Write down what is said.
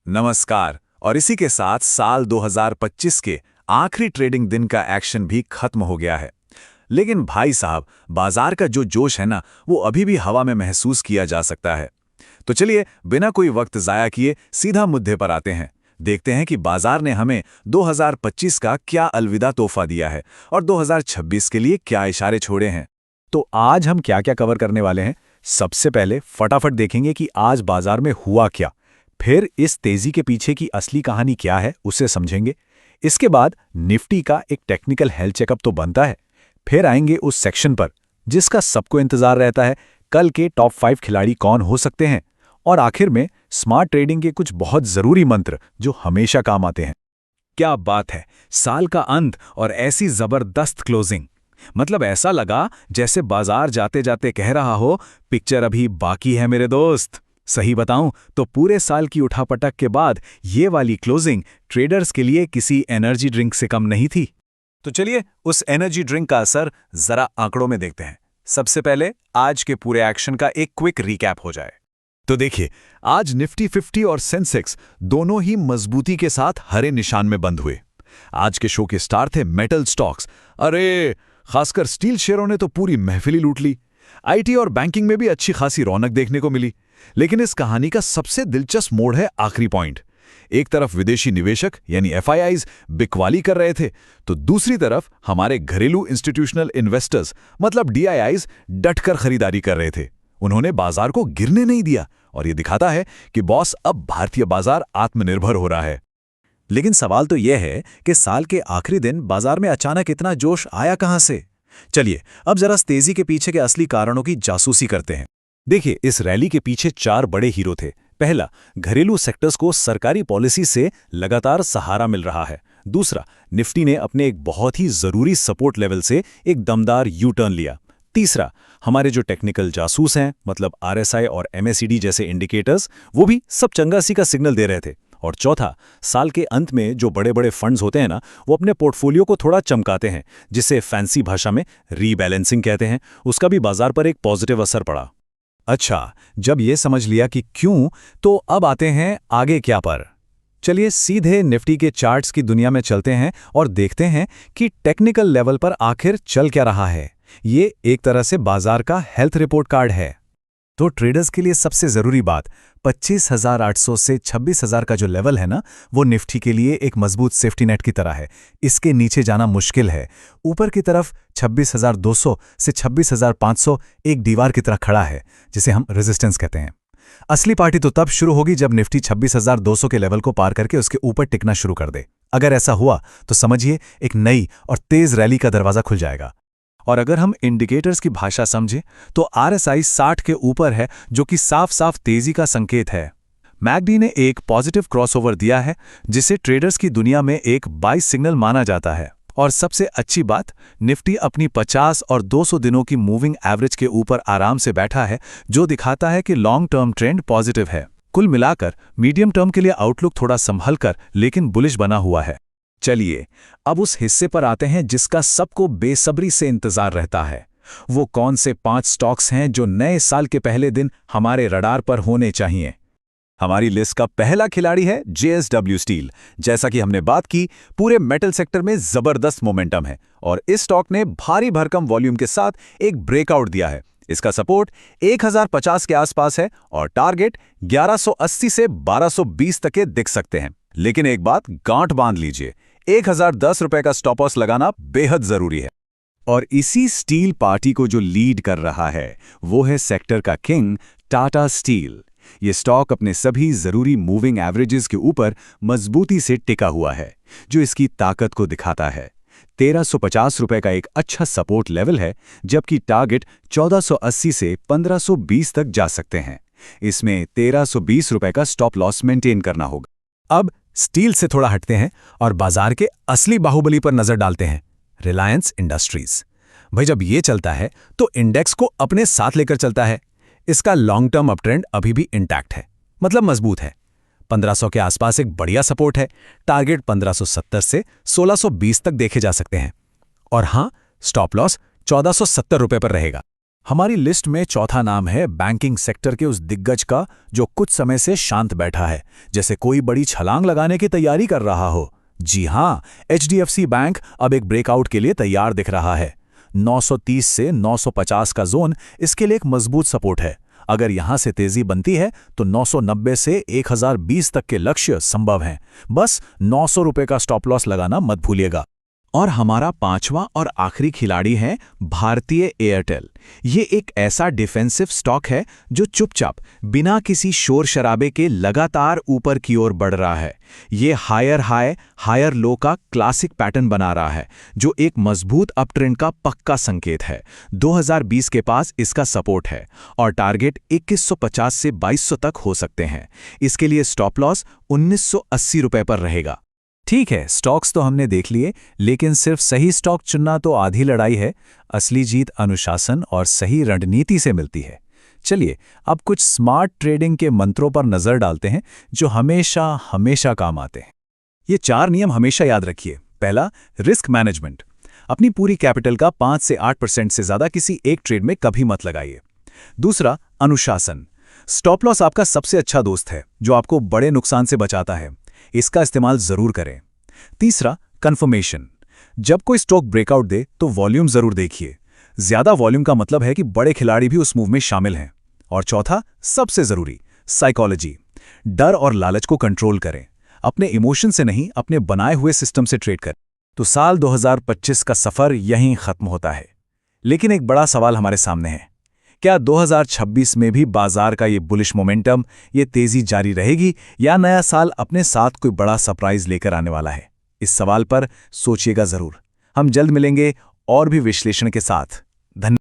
नमस्कार। और इसी के साथ साल 2025 के आखिरी ट्रेडिंग दिन का एक्शन भी खत्म हो गया है। लेकिन भाई साहब, बाजार का जो जोश है ना, वो अभी भी हवा में महसूस किया जा सकता है। तो चलिए बिना कोई वक्त ज़ाया किए सीधा मुद्दे पर आते हैं। देखते हैं कि बाजार ने हमें 2025 का क्या अलविदा तोहफा दिया है और 2026 के लिए क्या इशारे छोड़े हैं। तो आज हम क्या क्या कवर करने वाले हैं। सबसे पहले फटाफट देखेंगे कि आज बाजार में हुआ क्या। फिर इस तेजी के पीछे की असली कहानी क्या है उसे समझेंगे। इसके बाद निफ्टी का एक टेक्निकल हेल्थ चेकअप तो बनता है। फिर आएंगे उस सेक्शन पर जिसका सबको इंतजार रहता है, कल के टॉप 5 खिलाड़ी कौन हो सकते हैं। और आखिर में स्मार्ट ट्रेडिंग के कुछ बहुत जरूरी मंत्र जो हमेशा काम आते हैं। क्या बात है, साल का अंत और ऐसी जबरदस्त क्लोजिंग। मतलब ऐसा लगा जैसे बाजार जाते जाते कह रहा हो, पिक्चर अभी बाकी है मेरे दोस्त। सही बताऊं तो पूरे साल की उठापटक के बाद ये वाली क्लोजिंग ट्रेडर्स के लिए किसी एनर्जी ड्रिंक से कम नहीं थी। तो चलिए उस एनर्जी ड्रिंक का असर जरा आंकड़ों में देखते हैं। सबसे पहले आज के पूरे एक्शन का एक क्विक रिकैप हो जाए। तो देखिए, आज निफ्टी 50 और सेंसेक्स दोनों ही मजबूती के साथ हरे निशान में बंद हुए। आज के शो के स्टार थे मेटल स्टॉक्स। अरे खासकर स्टील शेयरों ने तो पूरी महफिल ही लूट ली। आईटी और बैंकिंग में भी अच्छी खासी रौनक देखने को मिली। लेकिन इस कहानी का सबसे दिलचस्प मोड़ है आखिरी पॉइंट। एक तरफ विदेशी निवेशक यानी एफआईआईज बिकवाली कर रहे थे, तो दूसरी तरफ हमारे घरेलू इंस्टीट्यूशनल इन्वेस्टर्स मतलब डीआईआईज डटकर खरीदारी कर रहे थे। उन्होंने बाजार को गिरने नहीं दिया और ये दिखाता है कि बॉस, अब भारतीय बाजार आत्मनिर्भर हो रहा है। लेकिन सवाल तो यह है कि साल के आखिरी दिन बाजार में अचानक इतना जोश आया कहां से। चलिए अब जरा तेजी के पीछे के असली कारणों की जासूसी करते हैं। देखिए, इस रैली के पीछे 4 बड़े हीरो थे। पहला, घरेलू सेक्टर्स को सरकारी पॉलिसी से लगातार सहारा मिल रहा है। दूसरा, निफ्टी ने अपने एक बहुत ही जरूरी सपोर्ट लेवल से एक दमदार यू टर्न लिया। तीसरा, हमारे जो टेक्निकल जासूस हैं मतलब आरएसआई और एमएसीडी जैसे इंडिकेटर्स, वो भी सब चंगासी का सिग्नल दे रहे थे। और चौथा, साल के अंत में जो बड़े बड़े फंड्स होते हैं ना, वो अपने पोर्टफोलियो को थोड़ा चमकाते हैं, जिसे फैंसी भाषा में रीबैलेंसिंग कहते हैं। उसका भी बाजार पर एक पॉजिटिव असर पड़ा। अच्छा, जब ये समझ लिया कि क्यों, तो अब आते हैं आगे क्या पर। चलिए सीधे निफ्टी के चार्ट्स की दुनिया में चलते हैं और देखते हैं कि टेक्निकल लेवल पर आखिर चल क्या रहा है। ये एक तरह से बाजार का हेल्थ रिपोर्ट कार्ड है। तो ट्रेडर्स के लिए सबसे जरूरी बात, 25,800 से 26,000 का जो लेवल है ना, वो निफ्टी के लिए एक मजबूत सेफ्टी नेट की तरह है। इसके नीचे जाना मुश्किल है। ऊपर की तरफ 26,200 से 26,500 एक दीवार की तरह खड़ा है, जिसे हम रेजिस्टेंस कहते हैं। असली पार्टी तो तब शुरू होगी जब निफ्टी 26,200 के लेवल को पार करके उसके ऊपर टिकना शुरू कर दे। अगर ऐसा हुआ तो समझिए एक नई और तेज रैली का दरवाजा खुल जाएगा। और अगर हम इंडिकेटर्स की भाषा समझें तो आरएसआई 60 के ऊपर है, जो कि साफ साफ तेजी का संकेत है। मैकडी ने एक पॉजिटिव क्रॉसओवर दिया है, जिसे ट्रेडर्स की दुनिया में एक बाय सिग्नल माना जाता है। और सबसे अच्छी बात, निफ्टी अपनी 50 और 200 दिनों की मूविंग एवरेज के ऊपर आराम से बैठा है, जो दिखाता है कि लॉन्ग टर्म ट्रेंड पॉजिटिव है। कुल मिलाकर मीडियम टर्म के लिए आउटलुक थोड़ा संभल कर लेकिन बुलिश बना हुआ है। चलिए अब उस हिस्से पर आते हैं जिसका सबको बेसब्री से इंतजार रहता है। वो कौन से 5 स्टॉक्स हैं जो नए साल के पहले दिन हमारे रडार पर होने चाहिए। हमारी लिस्ट का पहला खिलाड़ी है जेएसडब्ल्यू स्टील। जैसा कि हमने बात की, पूरे मेटल सेक्टर में जबरदस्त मोमेंटम है और इस स्टॉक ने भारी भरकम वॉल्यूम के साथ एक ब्रेकआउट दिया है। इसका सपोर्ट 1050 के आसपास है और टारगेट 1180 से 1220 तक के दिख सकते हैं। लेकिन एक बात गांठ बांध लीजिए, 1010 रुपए का स्टॉप लॉस लगाना बेहद जरूरी है। और इसी स्टील पार्टी को जो लीड कर रहा है वो है सेक्टर का किंग टाटा स्टील। ये स्टॉक अपने सभी जरूरी मूविंग एवरेजेस के ऊपर मजबूती से टिका हुआ है, जो इसकी ताकत को दिखाता है। 1350 रुपए का एक अच्छा सपोर्ट लेवल है, जबकि टारगेट 1480 से 1520 तक जा सकते हैं। इसमें 1320 रुपए का स्टॉप लॉस मेंटेन करना होगा। अब स्टील से थोड़ा हटते हैं और बाजार के असली बाहुबली पर नजर डालते हैं, रिलायंस इंडस्ट्रीज। भाई जब ये चलता है तो इंडेक्स को अपने साथ लेकर चलता है। इसका लॉन्ग टर्म अपट्रेंड अभी भी इंटैक्ट है, मतलब मजबूत है। 1500 के आसपास एक बढ़िया सपोर्ट है। टारगेट 1570 से 1620 तक देखे जा सकते हैं। और हां, स्टॉप लॉस 1470 रुपए पर रहेगा। हमारी लिस्ट में चौथा नाम है बैंकिंग सेक्टर के उस दिग्गज का जो कुछ समय से शांत बैठा है, जैसे कोई बड़ी छलांग लगाने की तैयारी कर रहा हो। जी हां, एचडीएफसी बैंक अब एक ब्रेकआउट के लिए तैयार दिख रहा है। 930 से 950 का जोन इसके लिए एक मजबूत सपोर्ट है। अगर यहां से तेजी बनती है तो 990 से 1020 तक के लक्ष्य संभव हैं। बस 900 रुपए का स्टॉप लॉस लगाना मत भूलिएगा। और हमारा पांचवा और आखिरी खिलाड़ी है भारतीय एयरटेल। ये एक ऐसा डिफेंसिव स्टॉक है जो चुपचाप बिना किसी शोर शराबे के लगातार ऊपर की ओर बढ़ रहा है। ये हायर हाई हायर लो का क्लासिक पैटर्न बना रहा है, जो एक मजबूत अपट्रेंड का पक्का संकेत है। 2020 के पास इसका सपोर्ट है और टारगेट 2150 से 2200 तक हो सकते हैं। इसके लिए स्टॉप लॉस 1980 रुपए पर रहेगा। ठीक है, स्टॉक्स तो हमने देख लिए, लेकिन सिर्फ सही स्टॉक चुनना तो आधी लड़ाई है। असली जीत अनुशासन और सही रणनीति से मिलती है। चलिए अब कुछ स्मार्ट ट्रेडिंग के मंत्रों पर नजर डालते हैं जो हमेशा हमेशा काम आते हैं। ये 4 नियम हमेशा याद रखिए। पहला, रिस्क मैनेजमेंट। अपनी पूरी कैपिटल का 5 से 8% से ज्यादा किसी एक ट्रेड में कभी मत लगाइए। दूसरा, अनुशासन। स्टॉप लॉस आपका सबसे अच्छा दोस्त है जो आपको बड़े नुकसान से बचाता है। इसका इस्तेमाल जरूर करें। तीसरा, कंफर्मेशन। जब कोई स्टॉक ब्रेकआउट दे तो वॉल्यूम जरूर देखिए। ज्यादा वॉल्यूम का मतलब है कि बड़े खिलाड़ी भी उस मूव में शामिल हैं। और चौथा, सबसे जरूरी, साइकोलॉजी। डर और लालच को कंट्रोल करें। अपने इमोशन से नहीं, अपने बनाए हुए सिस्टम से ट्रेड करें। तो साल 2025 का सफर यहीं खत्म होता है। लेकिन एक बड़ा सवाल हमारे सामने है, क्या 2026 में भी बाजार का ये बुलिश मोमेंटम, ये तेजी जारी रहेगी या नया साल अपने साथ कोई बड़ा सरप्राइज लेकर आने वाला है? इस सवाल पर सोचिएगा जरूर। हम जल्द मिलेंगे और भी विश्लेषण के साथ। धन्यवाद।